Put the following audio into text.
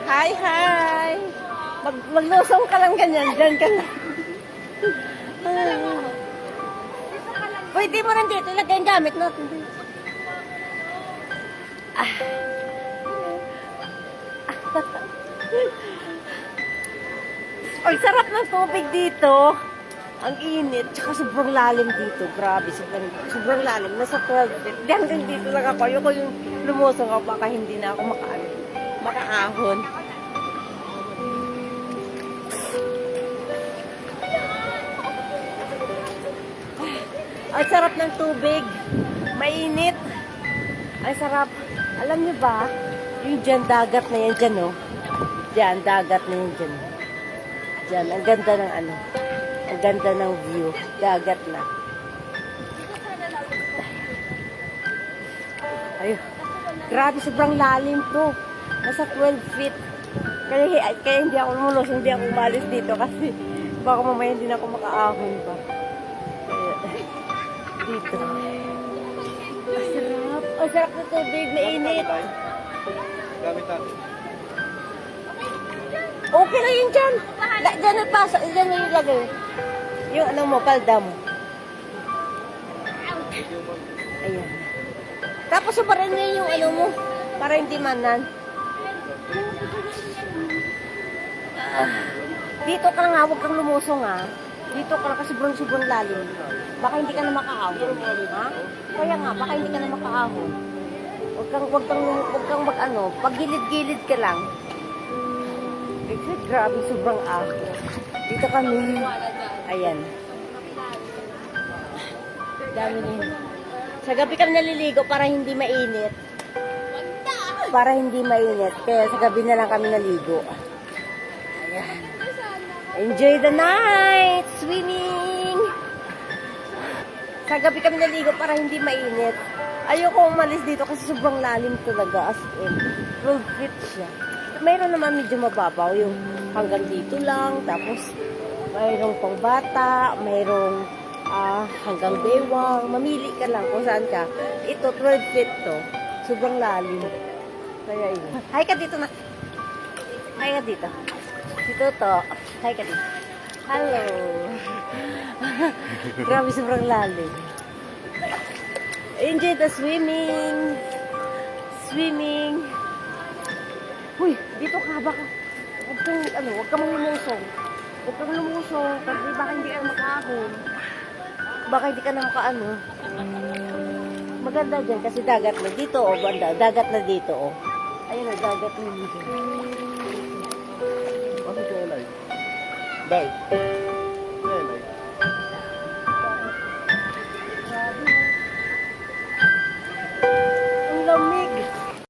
Hi, hi! Maglusong ka lang ganyan. Diyan ka lang. Pwede mo rin dito. Ilagay ang gamit natin. Ang sarap ng tubig dito. Ang init. Tsaka sobrang lalim dito. Grabe. Sobrang lalim. Nasa 12 feet. Hanggang dito lang ako. Ayoko yung lumusong ako. Baka hindi na ako makaahon. Ang sarap ng tubig. Mainit. Ang sarap. Alam niyo ba, yung dyan, dagat na yan dyan, oh. Dyan, dagat na yan dyan. Dyan, ang ganda ng ano. Ang ganda ng view. Dagat na. Ayun. Grabe, sobrang lalim to. Nasa 12 feet. Kaya hindi ako lumulos, hindi ako umalis dito kasi baka mamaya hindi na ako makaahon pa. Dito. Ang sarap. Ang sarap na tubig. Mainit. Gamit natin. Okay lang yun dyan. Dyan ang pasok. Dyan na yung lagay. Yung ano mo, palda mo. Ayan. Tapos subaran niya yung ano mo. Para hindi manan. Dito ka nga. Huwag kang lumusong ha. Dito ka lang kasi sobrang lalim. Baka hindi ka na makaahon. Ha? Kaya nga, baka hindi ka na makaahon. Huwag kang mag-ano. Pag-gilid-gilid ka lang. Kasi grabe, sobrang ahon. Dito kami. Ayan. Dami nyo. Sa gabi kami naliligo para hindi mainit. Para hindi mainit. Kaya sa gabi na lang kami naligo. Ayan. Enjoy the night! Swimming! Sa gabi kami naligo para hindi mainit. Ayoko umalis dito kasi sobrang lalim talaga. As in, 12 feet siya. Mayroon naman medyo mababaw. Yung hanggang dito lang. Tapos, mayroong pang bata. Mayroong hanggang bewang. Mamili ka lang kung saan ka. Ito, 12 feet to. Sobrang lalim. Kaya yun. Hi ka dito na. Hi ka dito. Dito to. Hi ka dito. Hello. Grabe, sobrang lalim. Enjoy the swimming. Swimming. Uy, dito ka. Baka huwag kang lumusong. Huwag kang lumusong. Kasi baka hindi ka makahon. Baka hindi ka na makaano. Maganda dyan kasi dagat na dito. O, banda. Dagat na dito. O. Ayun na, dagat na dito. Bakit ka alive? Dahil.